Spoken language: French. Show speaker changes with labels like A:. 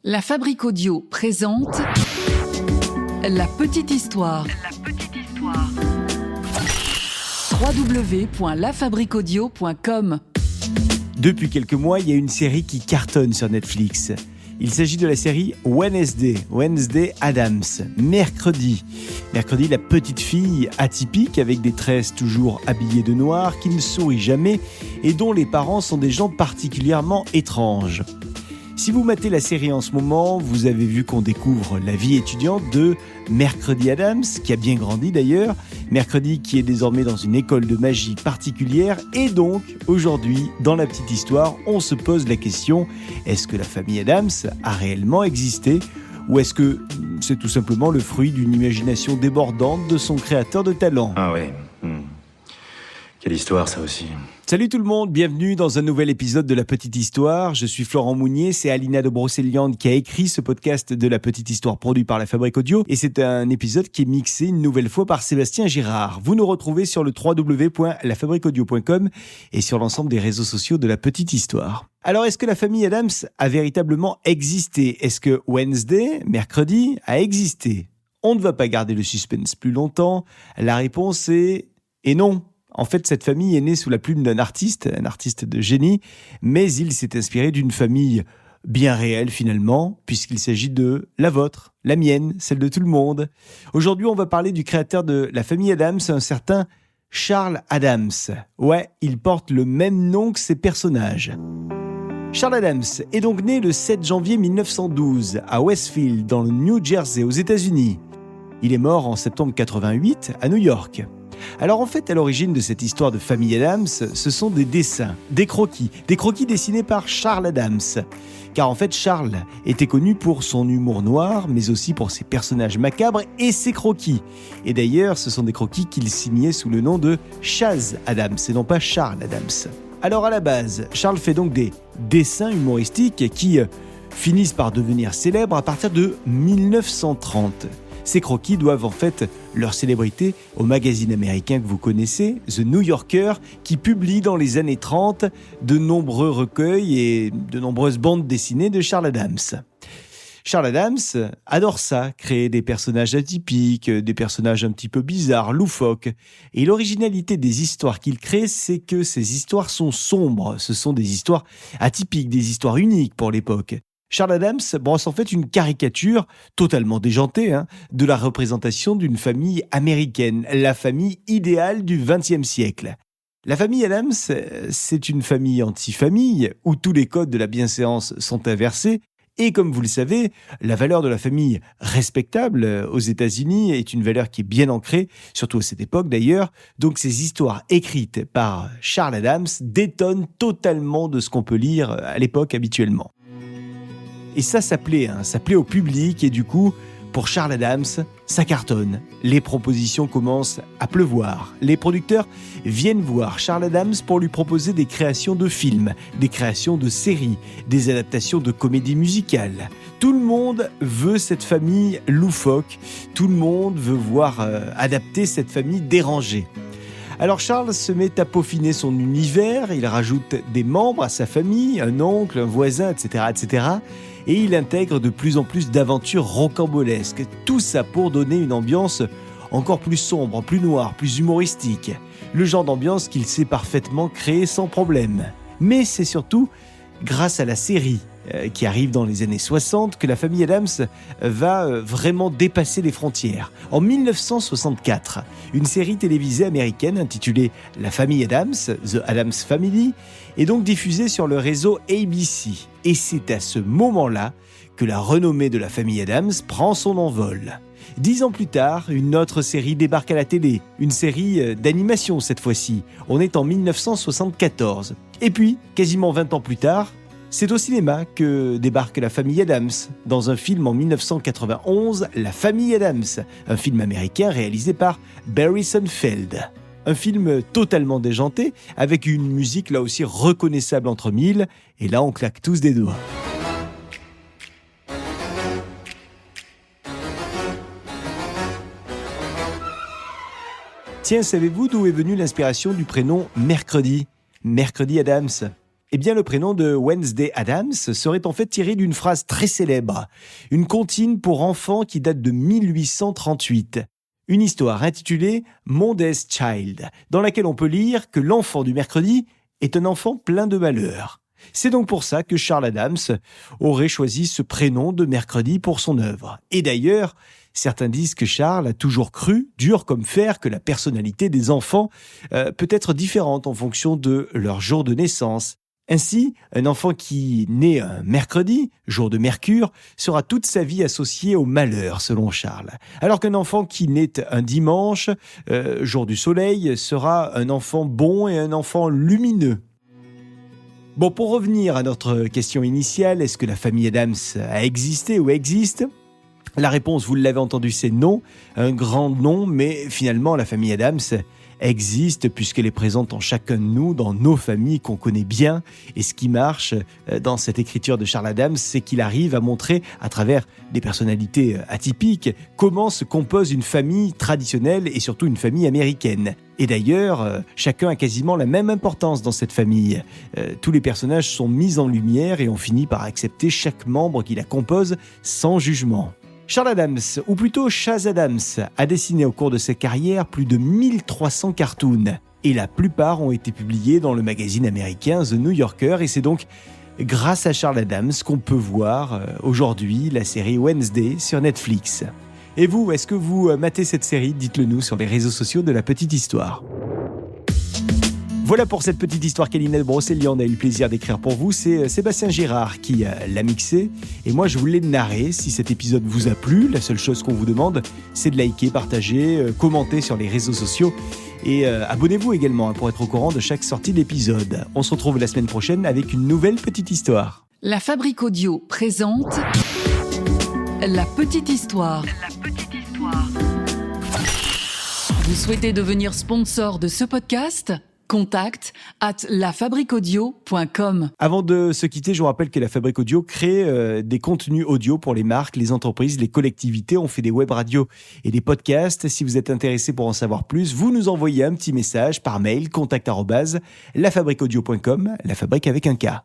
A: La Fabrique Audio présente La Petite Histoire. www.lafabriqueaudio.com.
B: Depuis quelques mois, il y a une série qui cartonne sur Netflix. Il s'agit de la série Wednesday Addams. Mercredi, la petite fille atypique avec des tresses toujours habillée de noir, qui ne sourit jamais et dont les parents sont des gens particulièrement étranges. Si vous matez la série en ce moment, vous avez vu qu'on découvre la vie étudiante de Mercredi Addams, qui a bien grandi d'ailleurs. Mercredi qui est désormais dans une école de magie particulière. Et donc, aujourd'hui, dans la petite histoire, on se pose la question, est-ce que la famille Addams a réellement existé ? Ou est-ce que c'est tout simplement le fruit d'une imagination débordante de son créateur de talent ?
C: Ah ouais. Quelle histoire, ça aussi.
B: Salut tout le monde, bienvenue dans un nouvel épisode de La Petite Histoire. Je suis Florent Mounier, c'est Alina de Brocéliande qui a écrit ce podcast de La Petite Histoire produit par La Fabrique Audio. Et c'est un épisode qui est mixé une nouvelle fois par Sébastien Girard. Vous nous retrouvez sur le www.lafabriqueaudio.com et sur l'ensemble des réseaux sociaux de La Petite Histoire. Alors, est-ce que la famille Addams a véritablement existé ? Est-ce que Wednesday, mercredi, a existé ? On ne va pas garder le suspense plus longtemps. La réponse est non. En fait, cette famille est née sous la plume d'un artiste, un artiste de génie, mais il s'est inspiré d'une famille bien réelle finalement, puisqu'il s'agit de la vôtre, la mienne, celle de tout le monde. Aujourd'hui, on va parler du créateur de la famille Addams, un certain Charles Addams. Ouais, il porte le même nom que ses personnages. Charles Addams est donc né le 7 janvier 1912 à Westfield, dans le New Jersey, aux États-Unis. Il est mort en septembre 88 à New York. Alors en fait, à l'origine de cette histoire de famille Addams, ce sont des dessins, des croquis dessinés par Charles Addams. Car en fait, Charles était connu pour son humour noir, mais aussi pour ses personnages macabres et ses croquis. Et d'ailleurs, ce sont des croquis qu'il signait sous le nom de Chaz Addams, et non pas Charles Addams. Alors à la base, Charles fait donc des dessins humoristiques qui finissent par devenir célèbres à partir de 1930. Ces croquis doivent en fait leur célébrité au magazine américain que vous connaissez, The New Yorker, qui publie dans les années 30 de nombreux recueils et de nombreuses bandes dessinées de Charles Addams. Charles Addams adore ça, créer des personnages atypiques, des personnages un petit peu bizarres, loufoques. Et l'originalité des histoires qu'il crée, c'est que ces histoires sont sombres. Ce sont des histoires atypiques, des histoires uniques pour l'époque. Charles Addams brosse en fait une caricature totalement déjantée de la représentation d'une famille américaine, la famille idéale du XXe siècle. La famille Addams, c'est une famille anti-famille où tous les codes de la bienséance sont inversés. Et comme vous le savez, la valeur de la famille respectable aux États-Unis est une valeur qui est bien ancrée, surtout à cette époque d'ailleurs. Donc ces histoires écrites par Charles Addams détonnent totalement de ce qu'on peut lire à l'époque habituellement. Et ça plaît au public et du coup, pour Charles Addams, ça cartonne. Les propositions commencent à pleuvoir. Les producteurs viennent voir Charles Addams pour lui proposer des créations de films, des créations de séries, des adaptations de comédies musicales. Tout le monde veut cette famille loufoque. Tout le monde veut voir adapter cette famille dérangée. Alors Charles se met à peaufiner son univers, il rajoute des membres à sa famille, un oncle, un voisin, etc. Et il intègre de plus en plus d'aventures rocambolesques. Tout ça pour donner une ambiance encore plus sombre, plus noire, plus humoristique. Le genre d'ambiance qu'il sait parfaitement créer sans problème. Mais c'est surtout grâce à la série qui arrive dans les années 60 que la famille Addams va vraiment dépasser les frontières. En 1964, une série télévisée américaine intitulée La famille Addams, The Addams Family, est donc diffusée sur le réseau ABC. Et c'est à ce moment-là que la renommée de la famille Addams prend son envol. 10 ans plus tard, une autre série débarque à la télé, une série d'animation cette fois-ci. On est en 1974. Et puis, quasiment 20 ans plus tard, c'est au cinéma que débarque la famille Addams, dans un film en 1991, La famille Addams, un film américain réalisé par Barry Sonnenfeld. Un film totalement déjanté, avec une musique là aussi reconnaissable entre mille, et là on claque tous des doigts. Tiens, savez-vous d'où est venue l'inspiration du prénom Mercredi ? Mercredi Addams. Eh bien, le prénom de Wednesday Addams serait en fait tiré d'une phrase très célèbre, une comptine pour enfants qui date de 1838. Une histoire intitulée Monday's Child, dans laquelle on peut lire que l'enfant du mercredi est un enfant plein de malheur. C'est donc pour ça que Charles Addams aurait choisi ce prénom de mercredi pour son œuvre. Et d'ailleurs, certains disent que Charles a toujours cru, dur comme fer, que la personnalité des enfants peut être différente en fonction de leur jour de naissance. Ainsi, un enfant qui naît un mercredi, jour de Mercure, sera toute sa vie associé au malheur, selon Charles. Alors qu'un enfant qui naît un dimanche, jour du soleil, sera un enfant bon et un enfant lumineux. Bon, pour revenir à notre question initiale, est-ce que la famille Addams a existé ou existe ? La réponse, vous l'avez entendu, c'est non, un grand non, mais finalement la famille Addams existe puisqu'elle est présente en chacun de nous, dans nos familles qu'on connaît bien. Et ce qui marche dans cette écriture de Charles Addams, c'est qu'il arrive à montrer, à travers des personnalités atypiques, comment se compose une famille traditionnelle et surtout une famille américaine. Et d'ailleurs, chacun a quasiment la même importance dans cette famille. Tous les personnages sont mis en lumière et on finit par accepter chaque membre qui la compose sans jugement. Charles Addams, ou plutôt Chas Addams, a dessiné au cours de sa carrière plus de 1300 cartoons. Et la plupart ont été publiés dans le magazine américain The New Yorker. Et c'est donc grâce à Charles Addams qu'on peut voir aujourd'hui la série Wednesday sur Netflix. Et vous, est-ce que vous matez cette série ? Dites-le nous sur les réseaux sociaux de La Petite Histoire. Voilà pour cette petite histoire qu'Alina de Brocéliande a eu le plaisir d'écrire pour vous. C'est Sébastien Girard qui l'a mixé. Et moi, je vous l'ai narré. Si cet épisode vous a plu, la seule chose qu'on vous demande, c'est de liker, partager, commenter sur les réseaux sociaux. Et abonnez-vous également pour être au courant de chaque sortie d'épisode. On se retrouve la semaine prochaine avec une nouvelle petite histoire.
A: La Fabrique Audio présente La Petite Histoire. Vous souhaitez devenir sponsor de ce podcast ? contact@lafabriqueaudio.com.
B: Avant de se quitter, je vous rappelle que La Fabrique Audio crée des contenus audio pour les marques, les entreprises, les collectivités. On fait des web radios et des podcasts. Si vous êtes intéressé pour en savoir plus, vous nous envoyez un petit message par mail, contact@lafabriqueaudio.com, la fabrique avec un K.